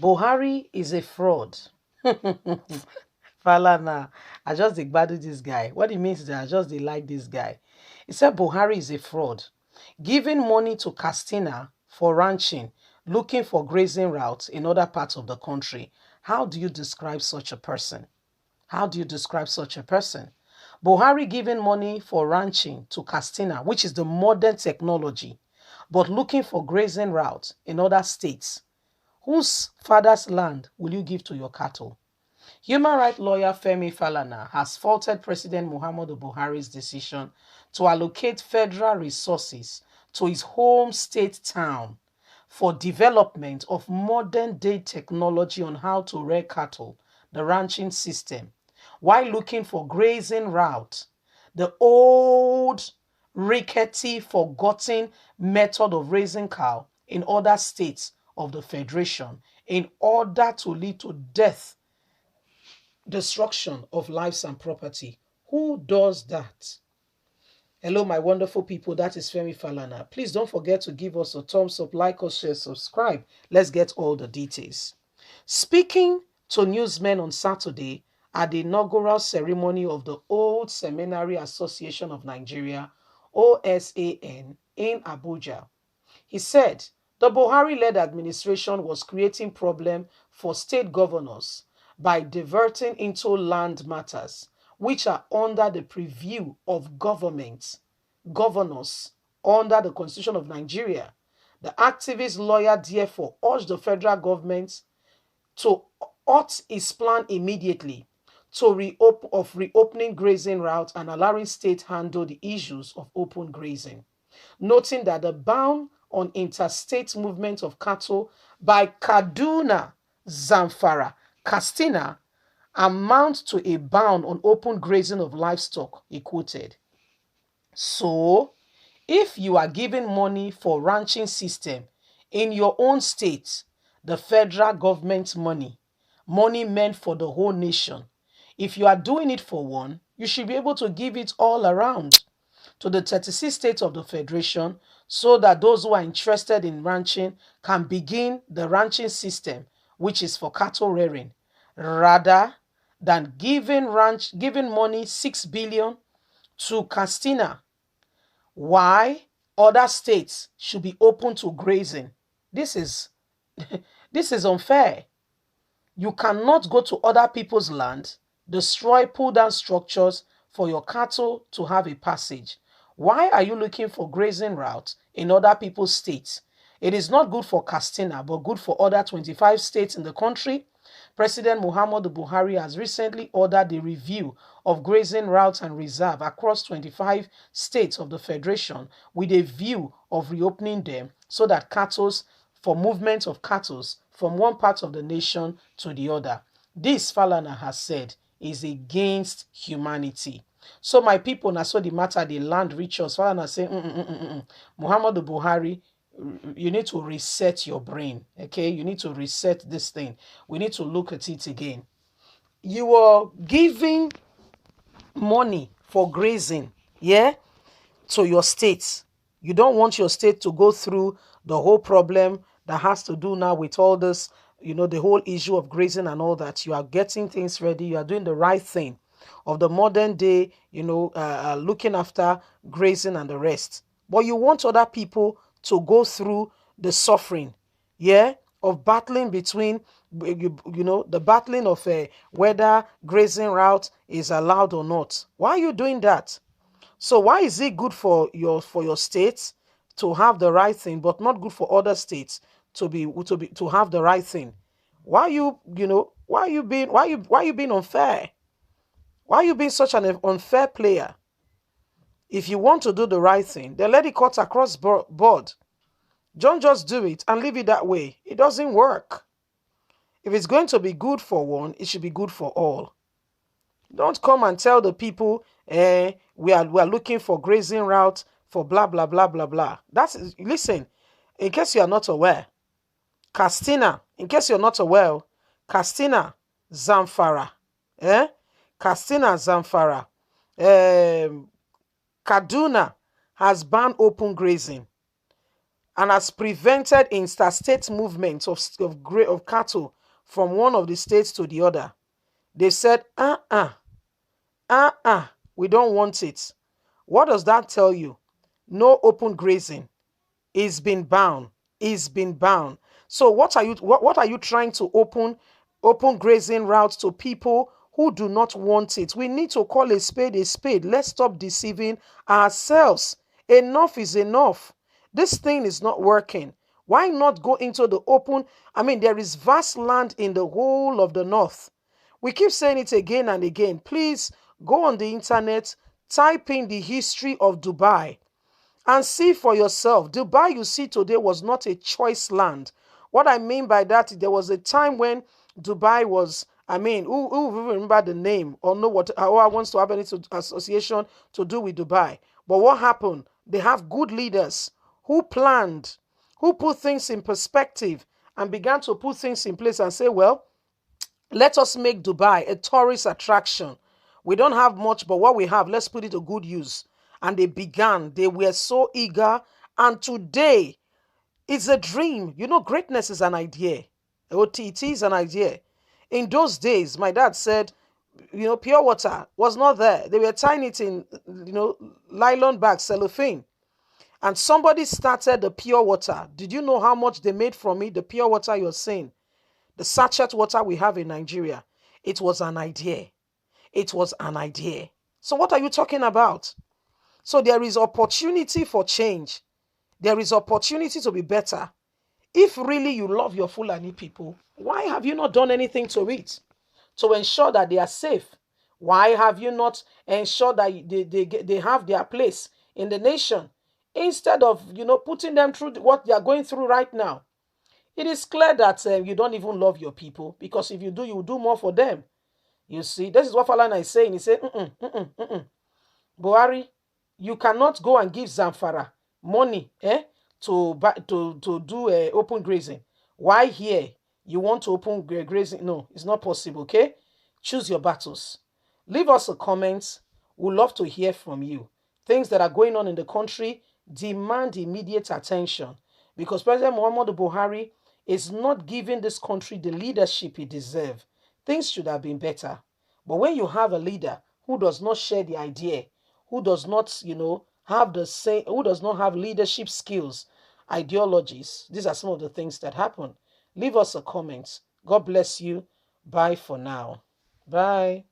Buhari is a fraud. Falana, I just badu this guy. What it means is that I just like this guy. He said Buhari is a fraud. Giving money to Castina for ranching, looking for grazing routes in other parts of the country. How do you describe such a person? How do you describe such a person? Buhari giving money for ranching to Castina, which is the modern technology, but looking for grazing routes in other states. Whose father's land will you give to your cattle? Human rights lawyer Femi Falana has faulted President Muhammadu Buhari's decision to allocate federal resources to his home state town for development of modern-day technology on how to rear cattle, the ranching system, while looking for grazing route, the old, rickety, forgotten method of raising cow in other states of the Federation in order to lead to death, destruction of lives and property. Who does that? Hello, my wonderful people. That is Femi Falana. Please don't forget to give us a thumbs up, like us, share, subscribe. Let's get all the details. Speaking to newsmen on Saturday at the inaugural ceremony of the Old Seminary Association of Nigeria, OSAN, in Abuja, he said the Buhari-led administration was creating problems for state governors by diverting into land matters, which are under the purview of governors under the Constitution of Nigeria. The activist lawyer therefore urged the federal government to halt his plan immediately to reopening grazing routes and allowing state handle the issues of open grazing, noting that the ban on interstate movement of cattle by Kaduna, Zamfara, Katsina amount to a ban on open grazing of livestock, he quoted. So, if you are giving money for ranching system in your own state, the federal government money meant for the whole nation, if you are doing it for one, you should be able to give it all around to the 36 states of the Federation so that those who are interested in ranching can begin the ranching system, which is for cattle rearing, rather than giving money 6 billion to Castina. Why other states should be open to grazing? This is this is unfair. You cannot go to other people's land, destroy, pull down structures for your cattle to have a passage. Why are you looking for grazing routes in other people's states? It is not good for Castina, but good for other 25 states in the country. President Muhammadu Buhari has recently ordered the review of grazing routes and reserve across 25 states of the Federation with a view of reopening them so that for movement of cattle from one part of the nation to the other. This, Falana has said, is against humanity. So my people, na so the matter, the land rituals. Falana say, Muhammadu Buhari, you need to reset your brain, okay? You need to reset this thing. We need to look at it again. You are giving money for grazing, yeah, to your state. You don't want your state to go through the whole problem that has to do now with all this, the whole issue of grazing and all that. You are getting things ready. You are doing the right thing of the modern day, looking after grazing and the rest. But you want other people to go through the suffering, yeah, of battling between, the battling of whether grazing route is allowed or not. Why are you doing that? So why is it good for your state to have the right thing, but not good for other states to have the right thing? Why are you being unfair? Why are you being such an unfair player? If you want to do the right thing, then let it cut across board. Don't just do it and leave it that way. It doesn't work. If it's going to be good for one, it should be good for all. Don't come and tell the people, we are looking for grazing route for blah, blah, blah, blah, blah. Listen, in case you are not aware, Castina, Castina, Zamfara, Castina, Zamfara, Kaduna has banned open grazing. and has prevented interstate movement of cattle from one of the states to the other. They said, we don't want it. What does that tell you? No open grazing. It's been bound. It's been bound. So what are you trying to open grazing routes to people who do not want it? We need to call a spade a spade. Let's stop deceiving ourselves. Enough is enough. This thing is not working. Why not go into the open? I mean, there is vast land in the whole of the north. We keep saying it again and again. Please go on the internet, type in the history of Dubai and see for yourself. Dubai you see today was not a choice land. What I mean by that, there was a time when Dubai was, I mean, who remember the name or know what, how I wants to have any association to do with Dubai. But what happened? They have good leaders who planned, who put things in perspective and began to put things in place and say, well, let us make Dubai a tourist attraction. We don't have much, but what we have, let's put it to good use. And they were so eager. And today, it's a dream. You know, greatness is an idea. It is an idea. In those days, my dad said, pure water was not there. They were tying it in, nylon bags, cellophane. And somebody started the pure water. Did you know how much they made from it? The pure water you're saying. The sachet water we have in Nigeria. It was an idea. It was an idea. So what are you talking about? So there is opportunity for change. There is opportunity to be better. If really you love your Fulani people, why have you not done anything to it? To ensure that they are safe? Why have you not ensured that they have their place in the nation? Instead of, putting them through what they are going through right now. It is clear that you don't even love your people, because if you do, you will do more for them. You see, this is what Falana is saying. He said, Buhari, you cannot go and give Zamfara money to do open grazing. Why here you want to open grazing? No, it's not possible, okay? Choose your battles. Leave us a comment. We'd love to hear from you. Things that are going on in the country demand immediate attention, because President Muhammadu Buhari is not giving this country the leadership it deserves. Things should have been better. But when you have a leader who does not share the idea, who does not, have the same, who does not have leadership skills, ideologies, these are some of the things that happen. Leave us a comment. God bless you. Bye for now. Bye.